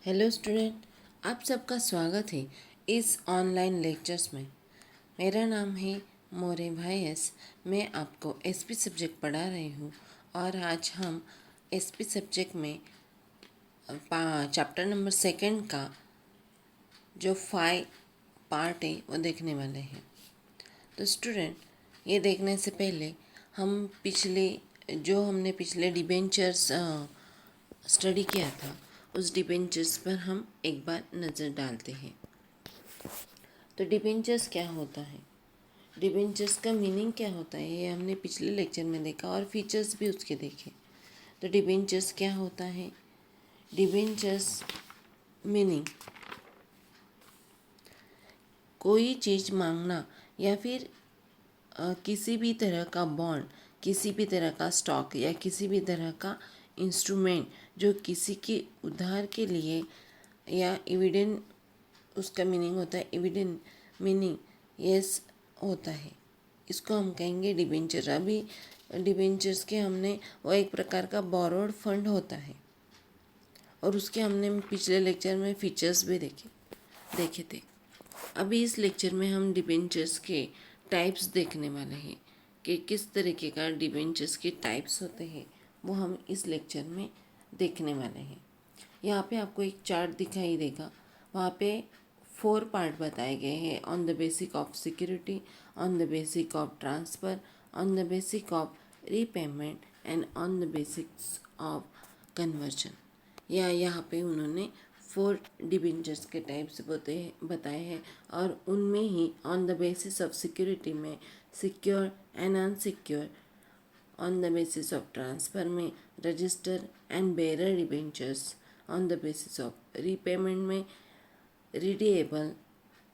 Hello student, आप सबका स्वागत है इस ऑनलाइन लेक्चर्स में। मेरा नाम है मोरे भाई एस। मैं आपको एसपी सब्जेक्ट पढ़ा रही हूँ और आज हम एसपी सब्जेक्ट में चैप्टर नंबर 2 का जो 5 पार्ट है वो देखने वाले हैं। तो स्टूडेंट, ये देखने से पहले हम हमने पिछले डिबेंचर्स स्टडी किया था, उस डिबेंचर्स पर हम एक बार नज़र डालते हैं। तो डिबेंचर्स क्या होता है, डिबेंचर्स का मीनिंग क्या होता है, ये हमने पिछले लेक्चर में देखा और फीचर्स भी उसके देखे। तो डिबेंचर्स क्या होता है? डिबेंचर्स मीनिंग कोई चीज़ मांगना या फिर किसी भी तरह का बॉन्ड, किसी भी तरह का स्टॉक या किसी भी तरह का इंस्ट्रूमेंट जो किसी के उधार के लिए या इविडेंट, उसका मीनिंग होता है इविडेंट मीनिंग यस होता है, इसको हम कहेंगे डिबेंचर। अभी डिबेंचर्स के हमने वो एक प्रकार का बोरोड फंड होता है और उसके हमने पिछले लेक्चर में फीचर्स भी देखे थे। अभी इस लेक्चर में हम डिबेंचर्स के टाइप्स देखने वाले हैं कि किस तरीके का डिबेंचर्स के टाइप्स होते हैं, वो हम इस लेक्चर में देखने वाले हैं। यहाँ पे आपको एक चार्ट दिखाई देगा, वहाँ पे 4 पार्ट बताए गए हैं। On the basic of security, on the basic of transfer, on the basic of repayment and on the basics of conversion. या यहाँ पे उन्होंने 4 डिबेंचर्स के टाइप्स बताए हैं और उनमें ही on the basis of security में secure and unsecure, on the basis of transfer में register and bearer debentures, on the basis of repayment में redeemable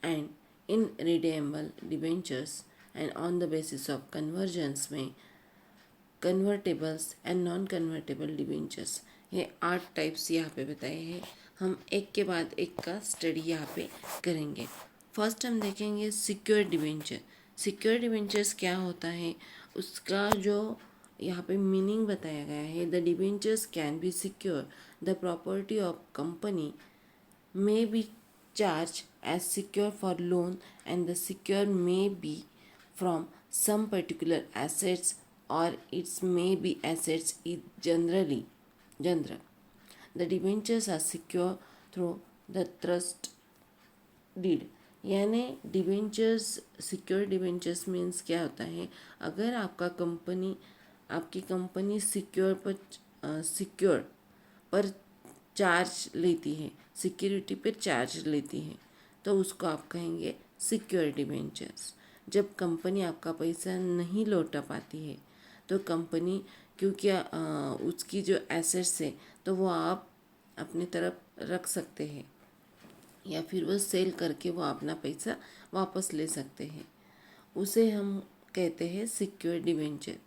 and irredeemable debentures, and on the basis of conversions में convertibles and non convertible debentures. ये 8 types यहाँ पे बताए हैं। हम एक के बाद एक का स्टडी यहाँ पे करेंगे। फर्स्ट हम देखेंगे सिक्योर डिबेंचर। सिक्योर डिबेंचर्स क्या होता है, उसका जो यहाँ पे मीनिंग बताया गया है। The debentures can be secure the property of company may be charged as secure for loan, and the secure may be from some particular assets or it may be assets general. The debentures are secure through the trust deed। यानी debentures, secure debentures means क्या होता है, अगर आपकी company secure पर charge लेती है, security पर चार्ज लेती है, तो उसको आप कहेंगे सिक्योर डिबेंचर्स। जब कंपनी आपका पैसा नहीं लौटा पाती है तो कंपनी, क्योंकि उसकी जो एसेट्स है तो वो आप अपनी तरफ रख सकते हैं या फिर वो सेल करके वो अपना पैसा वापस ले सकते हैं, उसे हम कहते हैं सिक्योर डिबेंचर।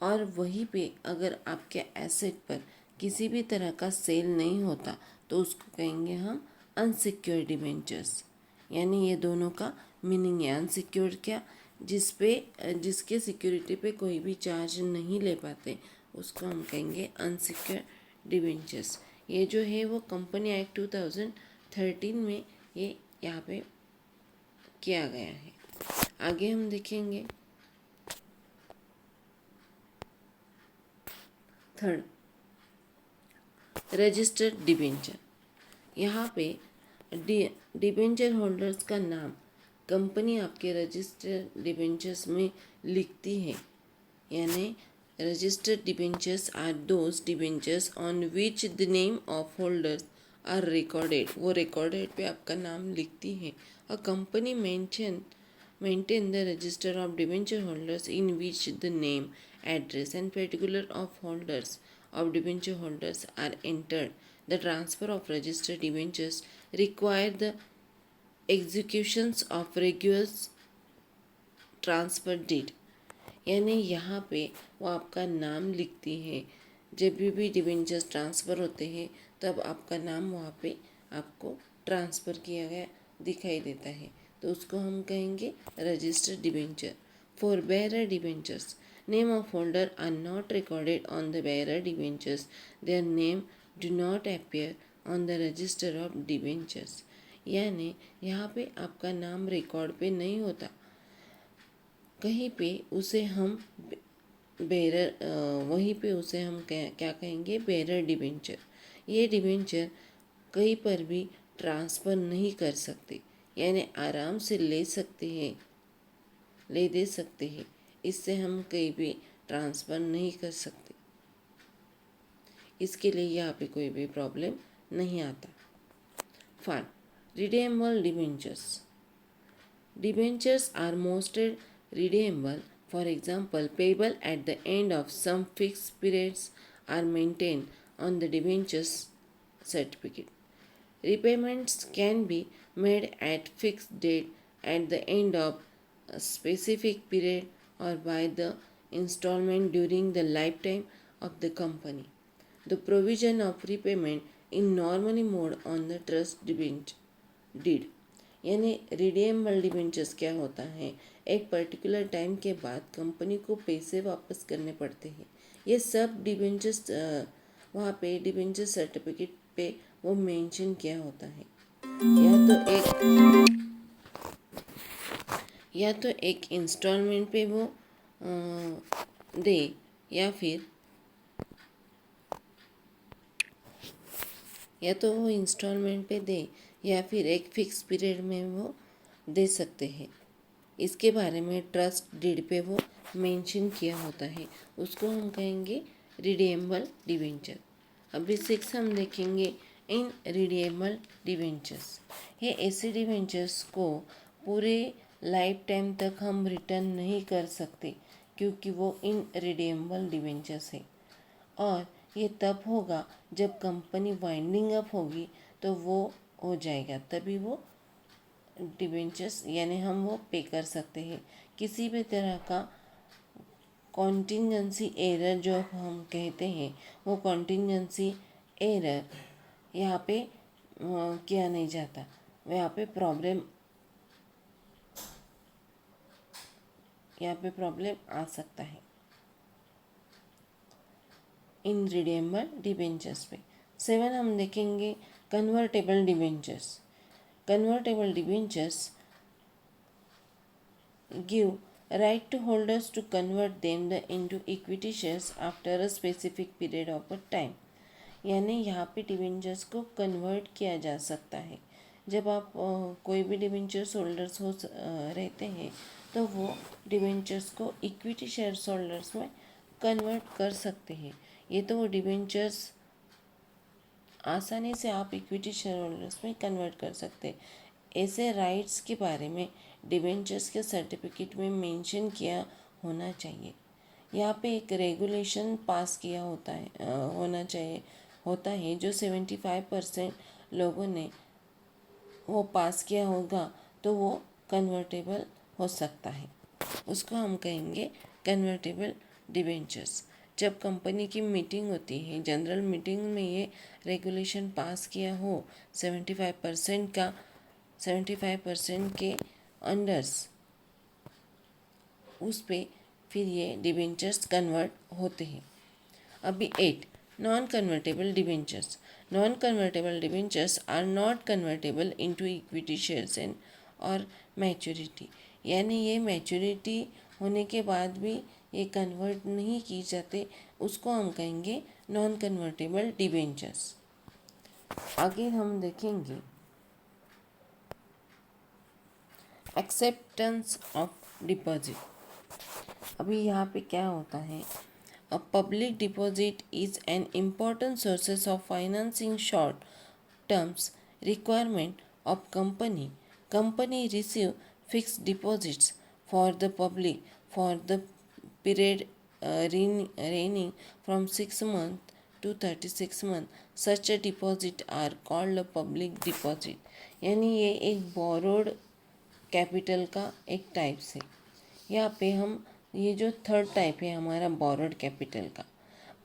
और वहीं पे अगर आपके एसेट पर किसी भी तरह का सेल नहीं होता तो उसको कहेंगे हम अनसिक्योर डिबेंचर्स। यानी ये दोनों का मीनिंग है। अनसिक्योर क्या, जिसके सिक्योरिटी पे कोई भी चार्ज नहीं ले पाते, उसको हम कहेंगे अनसिक्योर डिबेंचर्स। ये जो है वो कंपनी एक्ट 2013 में ये यहाँ पे किया गया है। आगे हम देखेंगे थर्ड, रजिस्टर्ड डिबेंचर। यहाँ पे डिबेंचर होल्डर्स का नाम कंपनी आपके रजिस्टर्ड डिबेंचर्स में लिखती है। यानी registered debentures are those debentures on which the name of holders are recorded. वो रिकॉर्डेड पे आपका नाम लिखती है। A company maintain the register of debenture holders in which the name, address and particular of holders of debenture holders are entered. The transfer of registered debentures require the executions of regular transfer deed. यानी यहाँ पे वो आपका नाम लिखती है। जब भी डिबेंचर्स ट्रांसफ़र होते हैं तब आपका नाम वहाँ पे आपको ट्रांसफ़र किया गया दिखाई देता है, तो उसको हम कहेंगे registered debenture. For bearer debentures, name of holder are not recorded on the bearer debentures, their name do not appear on the register of debentures, यानी यहाँ पे आपका नाम रिकॉर्ड पे नहीं होता, कहीं पे उसे हम बेरर वहीं पे उसे हम क्या कहेंगे, बेरर डिबेंचर। ये डिबेंचर कहीं पर भी ट्रांसफ़र नहीं कर सकते, यानी आराम से ले सकते हैं, ले दे सकते हैं, इससे हम कहीं भी ट्रांसफ़र नहीं कर सकते। इसके लिए यहाँ पे कोई भी प्रॉब्लम नहीं आता। Five, redeemable debentures. Debentures are mostly redeemable. For example, payable at the end of some fixed periods are maintained on the debentures certificate. Repayments can be made at fixed date at the end of a specific period or by the installment during the lifetime of the company. The provision of repayment is normally made on the trust deed. यानी redeemable debentures क्या होता है, एक particular time के बाद company को पैसे वापस करने पड़ते हैं। ये सब डिबेंचर्स वहाँ पे डिबेंचर सर्टिफिकेट पे वो मेंशन किया होता है। या तो एक इंस्टॉलमेंट पे वो दे, या तो वो इंस्टॉलमेंट पे दे या फिर एक फिक्स पीरियड में वो दे सकते हैं। इसके बारे में ट्रस्ट डीड पे वो मेंशन किया होता है, उसको हम कहेंगे रिडीमेबल डिबेंचर। अभी 6 हम देखेंगे इन रिडीमेबल डिबेंचर्स। ये ऐसे डिबेंचर्स को पूरे लाइफ टाइम तक हम रिटर्न नहीं कर सकते, क्योंकि वो इन रिडीमेबल डिबेंचर्स है, और ये तब होगा जब कंपनी वाइंडिंग अप होगी तो वो हो जाएगा, तभी वो डिबेंचर्स यानी हम वो पे कर सकते हैं। किसी भी तरह का कॉन्टिजेंसी एरर जो हम कहते हैं, वो कॉन्टिजेंसी एरर यहाँ पे किया नहीं जाता, यहाँ पे प्रॉब्लम आ सकता है इन रिडीमेबल डिबेंचर्स पे। 7 हम देखेंगे convertible debentures. Convertible debentures give right to holders to convert them into equity shares after a specific period of a time। यानी यहाँ पे डिबेंचर्स को कन्वर्ट किया जा सकता है। जब आप कोई भी डिबेंचर्स होल्डर्स रहते हैं तो वो डिबेंचर्स को इक्विटी शेयर्स होल्डर्स में कन्वर्ट कर सकते हैं। ये तो वो डिबेंचर्स आसानी से आप इक्विटी शेयर होल्डर्स में कन्वर्ट कर सकते हैं। ऐसे राइट्स के बारे में डिबेंचर्स के सर्टिफिकेट में मेंशन किया होना चाहिए। यहाँ पे एक रेगुलेशन पास किया होता है जो 75% लोगों ने वो पास किया होगा तो वो कन्वर्टेबल हो सकता है, उसको हम कहेंगे कन्वर्टेबल डिबेंचर्स। जब कंपनी की मीटिंग होती है, जनरल मीटिंग में ये रेगुलेशन पास किया हो 75% के अंडर्स, उस पे फिर ये डिबेंचर्स कन्वर्ट होते हैं। अभी 8 non convertible debentures. Non convertible debentures are not convertible into equity shares and और मैच्योरिटी, यानी ये मैच्योरिटी होने के बाद भी ये कन्वर्ट नहीं की जाते, उसको हम कहेंगे नॉन कन्वर्टेबल डिबेंचर्स। आगे हम देखेंगे एक्सेप्टेंस ऑफ डिपॉजिट। अभी यहाँ पे क्या होता है, a public deposit is an important sources of financing short terms requirement of company receive fixed deposits for the public for the period ranging from 6 months to 36 months. Such a deposit are called a public deposit। यानी ये एक borrowed capital का एक type से, यहाँ पे हम ये जो थर्ड टाइप है हमारा बोरोड कैपिटल का,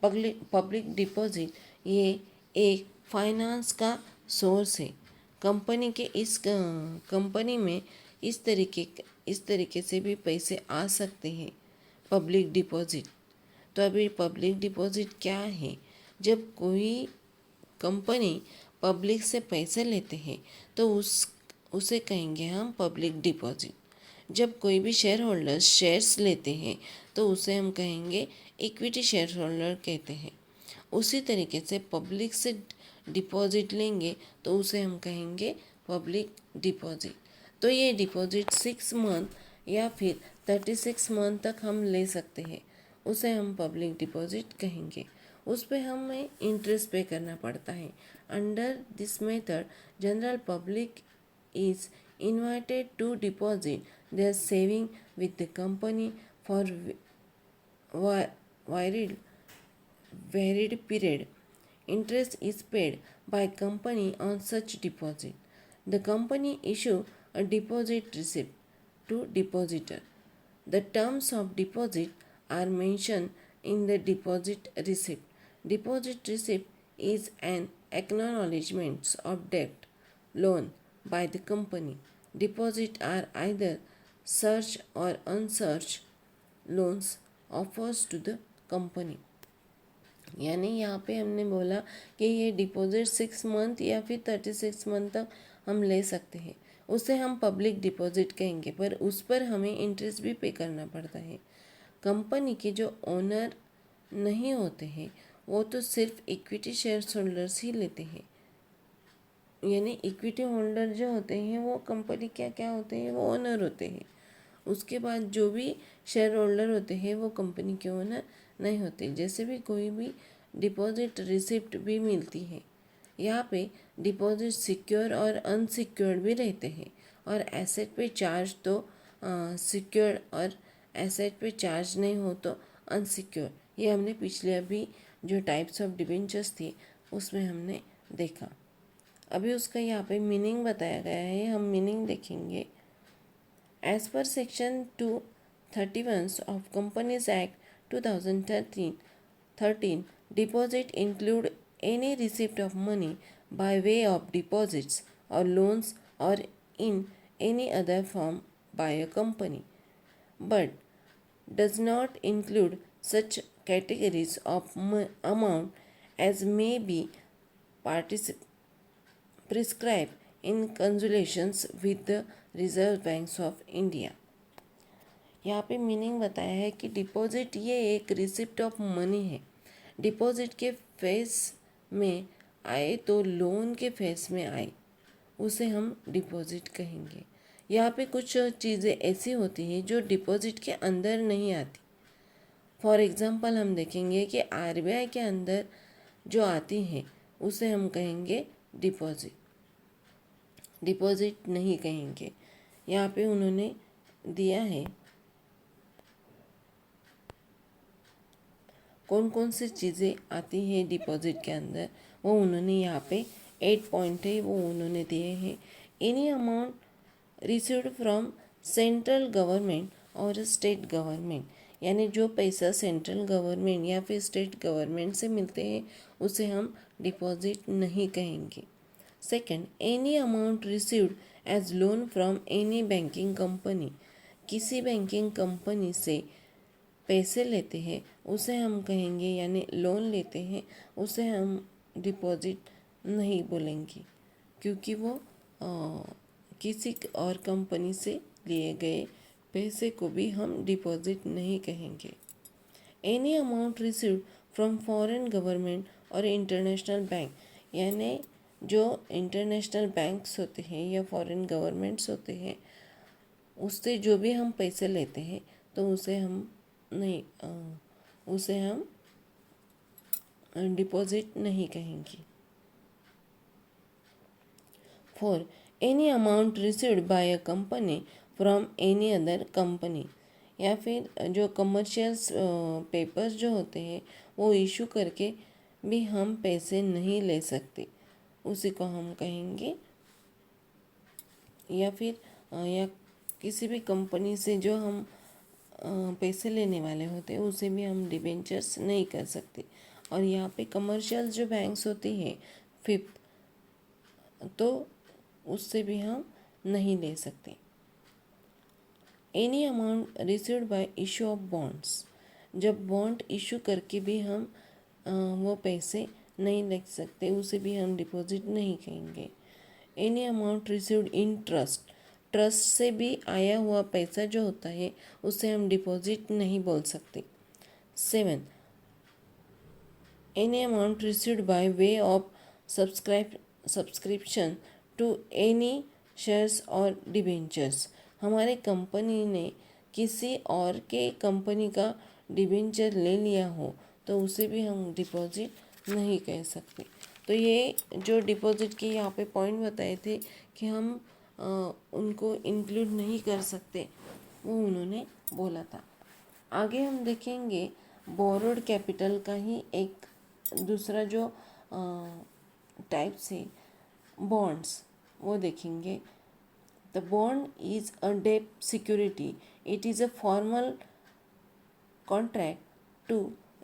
पब्लिक डिपॉजिट, ये एक फाइनेंस का सोर्स है। कंपनी के इस कंपनी में इस तरीके से भी पैसे आ सकते हैं, पब्लिक डिपॉजिट। तो अभी पब्लिक डिपॉजिट क्या है, जब कोई कंपनी पब्लिक से पैसे लेते हैं तो उसे कहेंगे हम पब्लिक डिपॉजिट। जब कोई भी शेयर होल्डर शेयर्स लेते हैं तो उसे हम कहेंगे इक्विटी शेयर होल्डर कहते हैं। उसी तरीके से पब्लिक से डिपॉजिट लेंगे तो उसे हम कहेंगे पब्लिक डिपॉजिट। तो ये डिपॉजिट 6 मंथ या फिर 36 मंथ तक हम ले सकते हैं, उसे हम पब्लिक डिपॉजिट कहेंगे। उस पर हमें इंटरेस्ट पे करना पड़ता है। Under this method general public is invited to deposit their saving with the company for varied period. Interest is paid by company on such deposit. The company issue a deposit receipt to depositor. The terms of deposit are mentioned in the deposit receipt. Deposit receipt is an acknowledgement of debt, loan by the company. Deposits are either search or unsearched loans offers to the company. यानी यहाँ पे हमने बोला कि ये deposit 6 month या फिर 36 month तक हम ले सकते हैं, उसे हम पब्लिक डिपॉजिट कहेंगे, पर उस पर हमें इंटरेस्ट भी पे करना पड़ता है। कंपनी के जो ओनर नहीं होते हैं वो तो सिर्फ इक्विटी शेयर होल्डर्स ही लेते हैं। यानी इक्विटी होल्डर जो होते हैं वो कंपनी क्या होते हैं, वो ओनर होते हैं। उसके बाद जो भी शेयर होल्डर होते हैं वो कंपनी के ओनर नहीं होते। जैसे भी कोई भी डिपॉजिट रिसिप्ट भी मिलती है, यहाँ पे डिपॉजिट सिक्योर और अनसिक्योर्ड भी रहते हैं, और एसेट पे चार्ज तो सिक्योर्ड और एसेट पे चार्ज नहीं हो तो अनसिक्योर। ये हमने पिछले अभी जो टाइप्स ऑफ डिबेंचर्स थी उसमें हमने देखा। अभी उसका यहाँ पे मीनिंग बताया गया है, हम मीनिंग देखेंगे। As per section 231 of companies act 2013, deposit include any receipt of money by way of deposits or loans or in any other form by a company, but does not include such categories of amount as may be prescribed in consultations with the Reserve Banks of India. यहाँ पे meaning बताया है कि deposit ये एक receipt of money है। Deposit के face में आए तो लोन के फेस में आए, उसे हम डिपॉजिट कहेंगे। यहाँ पे कुछ चीज़ें ऐसी होती हैं जो डिपॉजिट के अंदर नहीं आती। फॉर एग्ज़ाम्पल हम देखेंगे कि आरबीआई के अंदर जो आती है उसे हम कहेंगे डिपॉजिट, डिपॉजिट नहीं कहेंगे। यहाँ पे उन्होंने दिया है कौन कौन सी चीज़ें आती हैं डिपॉजिट के अंदर, वो उन्होंने यहाँ पे 8 पॉइंट है वो उन्होंने दिए हैं। Any amount received from central government और स्टेट गवर्नमेंट, यानी जो पैसा सेंट्रल गवर्नमेंट या फिर स्टेट गवर्नमेंट से मिलते हैं उसे हम डिपॉजिट नहीं कहेंगे। Second, any amount received as loan from any banking company, किसी बैंकिंग कंपनी से पैसे लेते हैं उसे हम कहेंगे, यानी लोन लेते हैं उसे हम डिपॉजिट नहीं बोलेंगे, क्योंकि वो किसी और कंपनी से लिए गए पैसे को भी हम डिपॉजिट नहीं कहेंगे। Any amount received from foreign government और इंटरनेशनल बैंक, यानी जो इंटरनेशनल बैंक्स होते हैं या फॉरेन गवर्नमेंट्स होते हैं उससे जो भी हम पैसे लेते हैं तो उसे हम डिपॉजिट नहीं कहेंगे। 4, any amount received by a company from any other company, या फिर जो कमर्शियल पेपर्स जो होते हैं वो इशू करके भी हम पैसे नहीं ले सकते, उसी को हम कहेंगे। या फिर या किसी भी कंपनी से जो हम पैसे लेने वाले होते हैं उसे भी हम डिबेंचर्स नहीं कर सकते। और यहाँ पे कमर्शियल जो बैंक्स होती हैं 5th, तो उससे भी हम नहीं ले सकते। Any amount received by issue of bonds, जब बॉन्ड इशू करके भी हम वो पैसे नहीं लिख सकते, उसे भी हम डिपॉजिट नहीं कहेंगे। Any amount received in trust, trust से भी आया हुआ पैसा जो होता है उसे हम डिपॉजिट नहीं बोल सकते। 7, any amount received by way of subscription to any shares or debentures, हमारे कंपनी ने किसी और के कंपनी का डिबेंचर ले लिया हो तो उसे भी हम डिपॉजिट नहीं कह सकते। तो ये जो डिपॉजिट के यहाँ पे पॉइंट बताए थे कि हम उनको इंक्लूड नहीं कर सकते, वो उन्होंने बोला था। आगे हम देखेंगे बोरोड कैपिटल का ही एक दूसरा जो टाइप्स है बॉन्ड्स, वो देखेंगे। The bond is a debt security, it is a formal contract to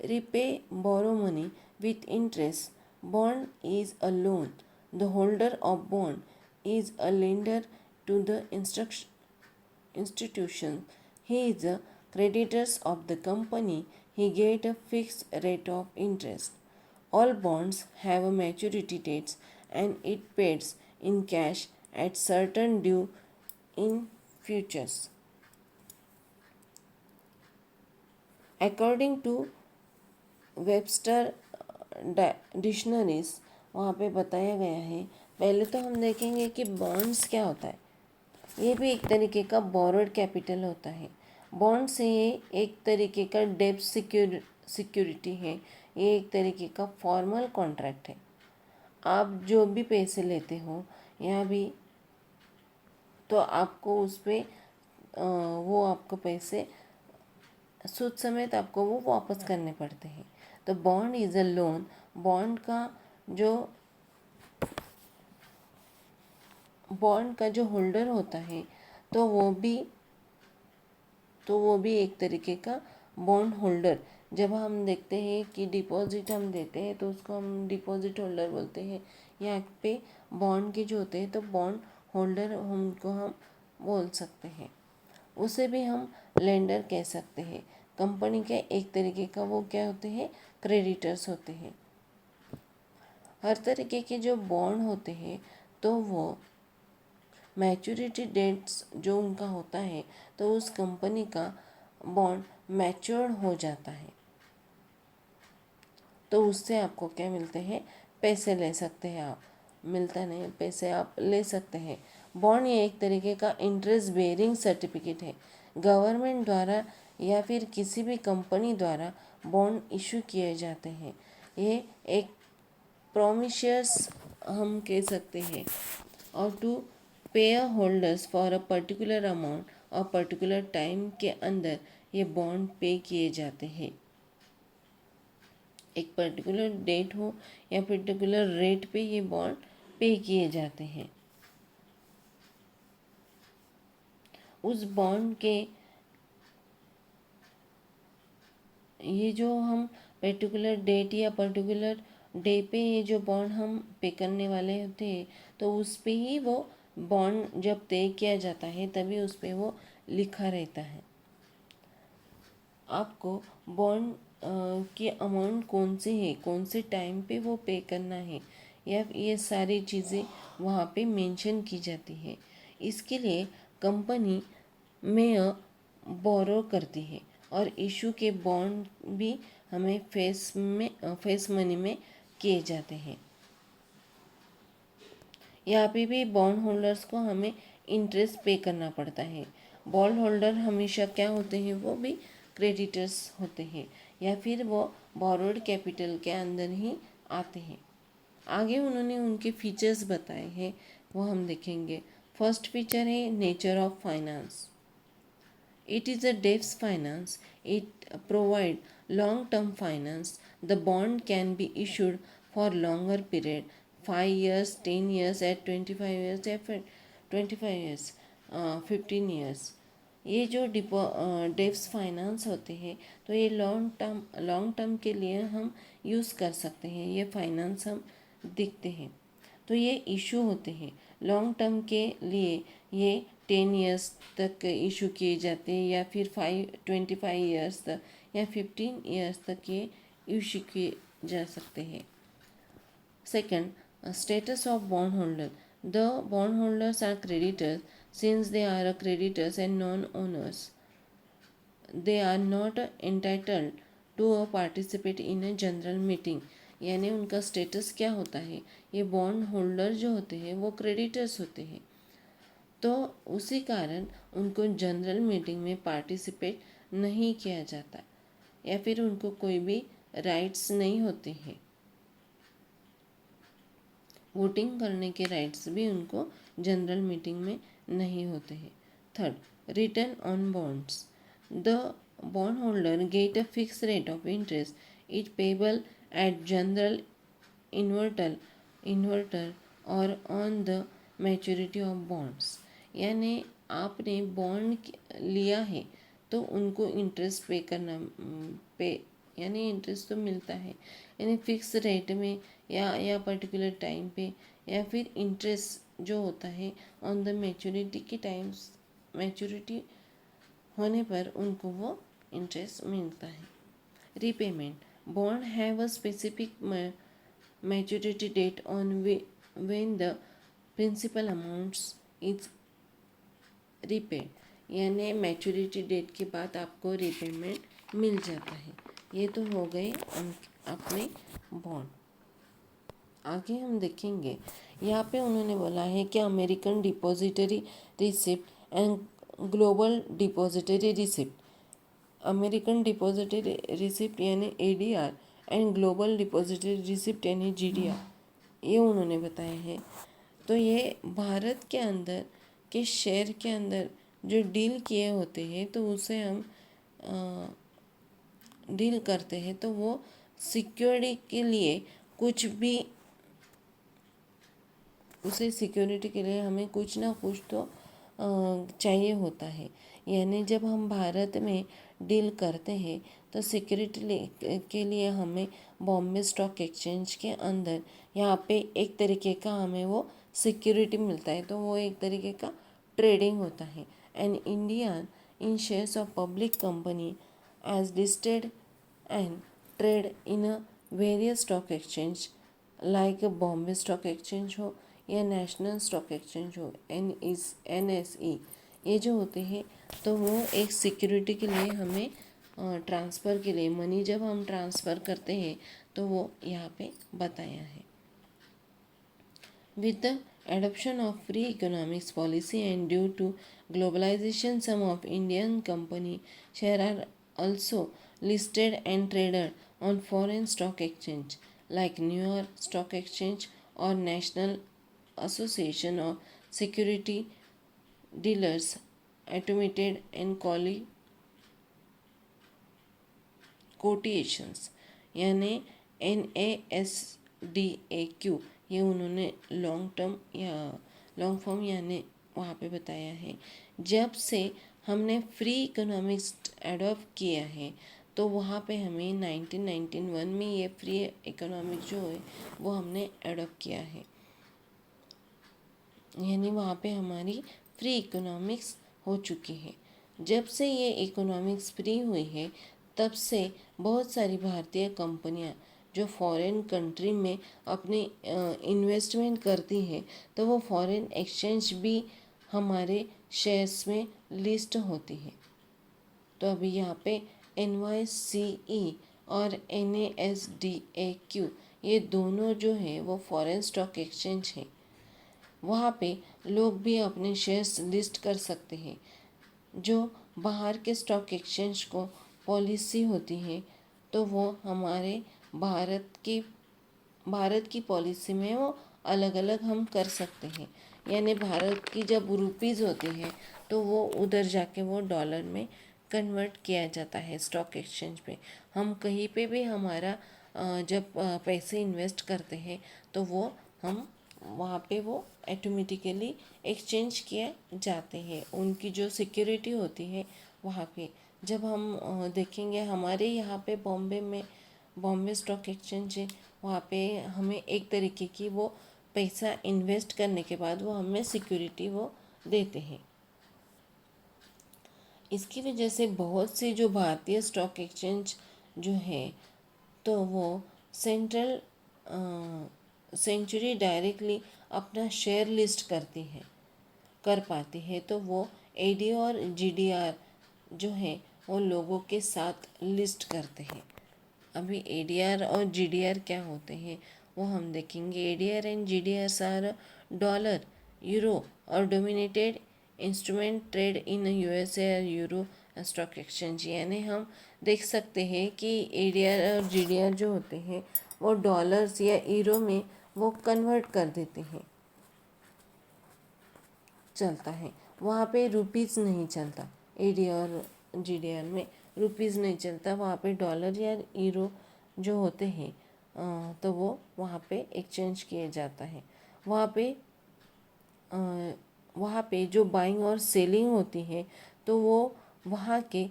repay borrow money with interest. Bond is a loan. The holder of bond is a lender to the institution. He is the creditors of the company. He get a fixed rate of interest. All bonds have a maturity dates and it pays in cash at certain due in futures. According to Webster dictionaries वहाँ पे बताया गया है। पहले तो हम देखेंगे कि बॉन्ड्स क्या होता है। ये भी एक तरीके का बोरोड कैपिटल होता है। बॉन्ड से ये एक तरीके का डेब्ट सिक्योरिटी है, ये एक तरीके का फॉर्मल कॉन्ट्रैक्ट है। आप जो भी पैसे लेते हो यहाँ भी, तो आपको उस पर वो आपको पैसे सूद समेत आपको वो वापस करने पड़ते हैं। तो bond is a loan, bond का जो होल्डर होता है तो वो भी एक तरीके का बॉन्ड होल्डर। जब हम देखते हैं कि डिपॉजिट हम देते हैं तो उसको हम डिपॉजिट होल्डर बोलते हैं। यहाँ पे बॉन्ड के जो होते हैं तो बॉन्ड होल्डर हमको हम बोल सकते हैं। उसे भी हम लेंडर कह सकते हैं। कंपनी के एक तरीके का वो क्या होते हैं, क्रेडिटर्स होते हैं। हर तरीके के जो बॉन्ड होते हैं तो वो मैच्योरिटी डेट्स जो उनका होता है तो उस कंपनी का बॉन्ड मैच्योर हो जाता है तो उससे आपको क्या मिलते हैं, पैसे ले सकते हैं आप। मिलता नहीं, पैसे आप ले सकते हैं। बॉन्ड ये एक तरीके का इंटरेस्ट बेयरिंग सर्टिफिकेट है। गवर्नमेंट द्वारा या फिर किसी भी कंपनी द्वारा बॉन्ड इशू किए जाते हैं। ये एक प्रोमिशियस हम कह सकते हैं। और टू पे holders for a particular amount और पर्टिकुलर टाइम के अंदर ये बॉन्ड पे किए जाते हैं। एक पर्टिकुलर डेट हो या पर्टिकुलर रेट पे ये बॉन्ड पे किए जाते हैं। उस बॉन्ड के ये जो हम पर्टिकुलर डेट या पर्टिकुलर डे पे ये जो बॉन्ड हम पे करने वाले होते हैं तो उस पे ही वो बॉन्ड जब तय किया जाता है तभी उस पे वो लिखा रहता है। आपको बॉन्ड की अमाउंट कौन सी है, कौन से टाइम पे वो पे करना है, या ये सारी चीज़ें वहाँ पे मेंशन की जाती है। इसके लिए कंपनी में बोरो करती है और इशू के बॉन्ड भी हमें फेस मनी में किए जाते हैं। यहाँ पे भी बॉन्ड होल्डर्स को हमें इंटरेस्ट पे करना पड़ता है। बॉन्ड होल्डर हमेशा क्या होते हैं, वो भी क्रेडिटर्स होते हैं या फिर वो बोरोड कैपिटल के अंदर ही आते हैं। आगे उन्होंने उनके फीचर्स बताए हैं, वो हम देखेंगे। फर्स्ट फीचर है nature of finance. It is a debts finance. It provide long-term finance. The bond can be issued for longer period, 5 years, 10 years, at 25 years, या फिर 25 years, 15 years। ये जो डेब्स फाइनेंस होते हैं तो ये लॉन्ग टर्म के लिए हम यूज़ कर सकते हैं। ये फाइनेंस हम देखते हैं तो ये इशू होते हैं लॉन्ग टर्म के लिए। ये 10 इयर्स तक इशू किए जाते हैं या फिर 25 इयर्स तक या 15 इयर्स तक ये इशू किए जा सकते हैं। Second, status of bondholder. The bondholders are creditors since they are creditors and non-owners. They are not entitled to participate in a general meeting. यानी उनका स्टेटस क्या होता है, ये बॉन्ड होल्डर जो होते हैं वो क्रेडिटर्स होते हैं, तो उसी कारण उनको जनरल मीटिंग में पार्टिसिपेट नहीं किया जाता या फिर उनको कोई भी राइट्स नहीं होते हैं. वोटिंग करने के राइट्स भी उनको जनरल मीटिंग में नहीं होते हैं. Third, return on bonds. The bond holder get a fix rate of interest it payable at general inverter और on the maturity of bonds. यानी आपने बॉन्ड लिया है तो उनको इंटरेस्ट पे करना पे यानी इंटरेस्ट तो मिलता है, यानी फिक्स रेट में या पर्टिकुलर टाइम पे, या फिर इंटरेस्ट जो होता है ऑन द मैच्योरिटी के टाइम्स, मैच्योरिटी होने पर उनको वो इंटरेस्ट मिलता है. Repayment. Bond have a specific maturity date on when the principal amounts is repaid. यानी मैच्योरिटी डेट के बाद आपको रीपेमेंट मिल जाता है. ये तो हो गए अपने बॉन्ड. आगे हम देखेंगे, यहाँ पे उन्होंने बोला है कि American depository receipt and global depository receipt. American depository receipt यानी ADR and global depository receipt यानी GDR, ये उन्होंने बताया है. तो ये भारत के अंदर के शेयर के अंदर जो डील किए होते हैं तो उसे हम डील करते हैं, तो वो सिक्योरिटी के लिए कुछ भी, उसे सिक्योरिटी के लिए हमें कुछ ना कुछ तो चाहिए होता है. यानी जब हम भारत में डील करते हैं तो सिक्योरिटी के लिए हमें बॉम्बे स्टॉक एक्सचेंज के अंदर यहाँ पे एक तरीके का हमें वो सिक्योरिटी मिलता है, तो वो एक तरीके का ट्रेडिंग होता है. And India in shares of public company as listed and trade in a various stock exchange like Bombay stock exchange हो या नेशनल स्टॉक एक्सचेंज हो, NSE, ये जो होते हैं तो वो एक सिक्योरिटी के लिए हमें ट्रांसफ़र के लिए मनी जब हम ट्रांसफ़र करते हैं तो वो यहाँ पे बताया है. With the adoption of free economics policy and due to globalization, some of Indian company share are also listed and traded on foreign stock exchange like New York Stock Exchange or National Association of Security Dealers, automated and कोटिएशंस यानी NASDAQ, ये उन्होंने long term या long form यानी वहाँ पे बताया है. जब से हमने फ्री इकोनॉमिक्स एडॉप्ट किया है तो वहाँ पे हमें 1991 में ये फ्री इकोनॉमिक्स जो है वो हमने एडॉप्ट किया है. यानी वहाँ पे हमारी फ्री इकोनॉमिक्स हो चुकी है. जब से ये इकोनॉमिक्स फ्री हुई है तब से बहुत सारी भारतीय कंपनियां जो फॉरेन कंट्री में अपनी इन्वेस्टमेंट करती हैं तो वो फॉरेन एक्सचेंज भी हमारे शेयर्स में लिस्ट होती है. तो अभी यहाँ पे NYSE और NASDAQ ये दोनों जो है वो फॉरेन स्टॉक एक्सचेंज है. वहाँ पे लोग भी अपने शेयर्स लिस्ट कर सकते हैं. जो बाहर के स्टॉक एक्सचेंज को पॉलिसी होती है तो वो हमारे भारत की पॉलिसी में वो अलग अलग हम कर सकते हैं. यानी भारत की जब रुपीज़ होती है तो वो उधर जाके वो डॉलर में कन्वर्ट किया जाता है स्टॉक एक्सचेंज पे. हम कहीं पे भी हमारा जब पैसे इन्वेस्ट करते हैं तो वो हम वहाँ पे वो ऑटोमेटिकली एक्सचेंज किए जाते हैं. उनकी जो सिक्योरिटी होती है वहाँ पे जब हम देखेंगे हमारे यहाँ पे बॉम्बे स्टॉक एक्सचेंज है, वहाँ पे हमें एक तरीके की वो पैसा इन्वेस्ट करने के बाद वो हमें सिक्योरिटी वो देते हैं. इसकी वजह से बहुत सी जो भारतीय स्टॉक एक्सचेंज जो है तो वो सेंट्रल सेंचुरी डायरेक्टली अपना शेयर लिस्ट कर पाती है, तो वो एडी और जीडीआर जो है वो लोगों के साथ लिस्ट करते हैं। अभी एडीआर और जीडीआर क्या होते हैं वो हम देखेंगे। ADR and GDR are dollar, euro और dominated instrument trade in USA और यूरो स्टॉक एक्सचेंज। यानी हम देख सकते हैं कि एडीआर और जीडीआर जो होते हैं वो डॉलर्स या यूरो में वो कन्वर्ट कर देते हैं, चलता है। वहाँ पे रुपीज़ नहीं चलता, एडी और जीडीआर में रुपीज़ नहीं चलता, वहाँ पे डॉलर या यूरो जो होते हैं तो वो वहाँ पे एक्सचेंज किए जाता है। वहाँ पे जो बाइंग और सेलिंग होती है तो वो वहाँ के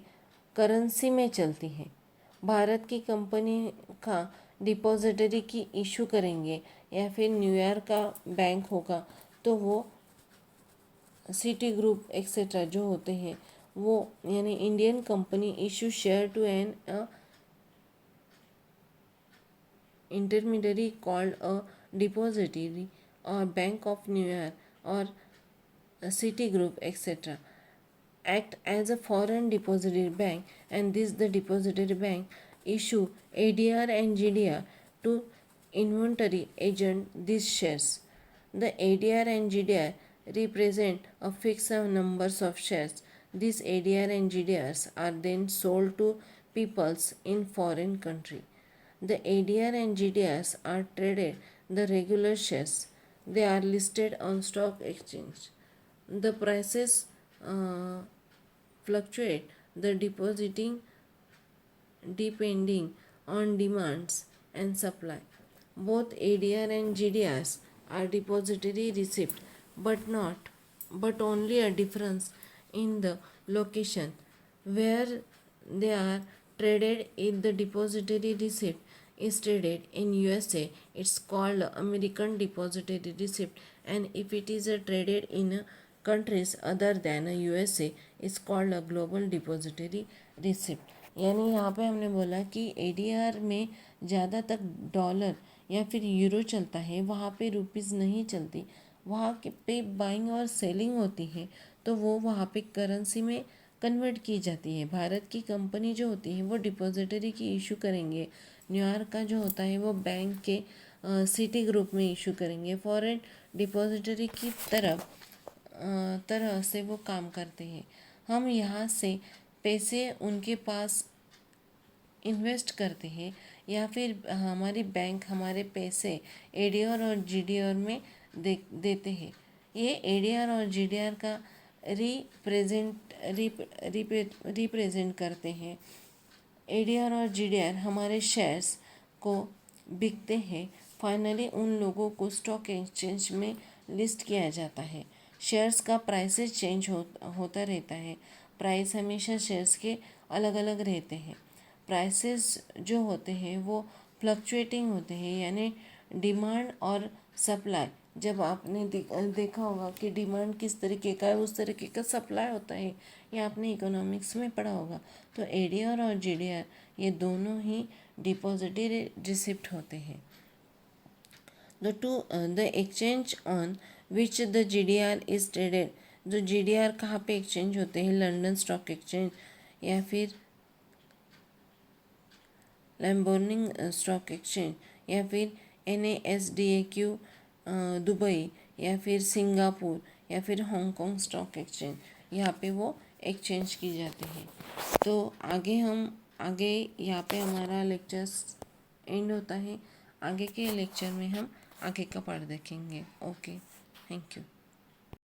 करेंसी में चलती है। भारत की कंपनी का डिपॉजिटरी की इशू करेंगे या फिर न्यूयॉर्क का बैंक होगा तो वो सिटी ग्रुप एक्सेट्रा जो होते हैं वो यानी Indian company issue share to an intermediary called a depository और बैंक ऑफ न्यूयॉर्क और Citigroup etcetera act as a foreign depository bank, and this the depository bank issue ADR and GDR to inventory agent these shares. The ADR and GDR represent a fixed numbers of shares. These ADR and GDRs are then sold to peoples in foreign country. The ADR and GDRs are traded the regular shares. They are listed on stock exchange. The prices fluctuate the depositing depending on demands and supply. Both ADR and GDRs are depository receipt, but only a difference in the location where they are traded. If the depository receipt is traded in USA, it's called American depository receipt, and if it is traded in countries other than USA, it's called a global depository receipt. यानी यहाँ पे हमने बोला कि ADR में ज़्यादा तक dollar या फिर यूरो चलता है, वहाँ पे रुपीज़ नहीं चलती। वहाँ पे बाइंग और सेलिंग होती है तो वो वहाँ पे करेंसी में कन्वर्ट की जाती है। भारत की कंपनी जो होती है वो डिपॉजिटरी की इशू करेंगे, न्यूयॉर्क का जो होता है वो बैंक के सिटी ग्रुप में इशू करेंगे। फॉरेन डिपॉजिटरी की तरह से वो काम करते हैं। हम यहाँ से पैसे उनके पास इन्वेस्ट करते हैं या फिर हमारी बैंक हमारे पैसे एडीआर और जीडीआर में देते हैं। ये एडीआर और जीडीआर का रिप्रेजेंट करते हैं। एडीआर और जीडीआर हमारे शेयर्स को बिकते हैं। फाइनली उन लोगों को स्टॉक एक्सचेंज में लिस्ट किया जाता है। शेयर्स का प्राइसेस चेंज होता रहता है। प्राइस हमेशा शेयर्स के अलग अलग रहते हैं। प्राइसेस जो होते हैं वो फ्लक्चुएटिंग होते हैं, यानी डिमांड और सप्लाई। जब आपने देखा होगा कि डिमांड किस तरीके का है उस तरीके का सप्लाई होता है, ये आपने इकोनॉमिक्स में पढ़ा होगा। तो एडीआर और जीडीआर ये दोनों ही डिपॉजिटरी रिसिप्ट होते हैं। The exchange on which the GDR is traded. जो जीडीआर कहाँ पे एक्सचेंज होते हैं, लंदन स्टॉक एक्सचेंज या फिर लैम्बोर्निंग स्टॉक एक्सचेंज या फिर NASDAQ दुबई या फिर सिंगापुर या फिर हांगकांग स्टॉक एक्सचेंज, यहाँ पे वो एक्सचेंज की जाती है। तो आगे यहाँ पे हमारा लेक्चर्स एंड होता है। आगे के लेक्चर में हम आगे का पार्ट देखेंगे। Okay, thank you.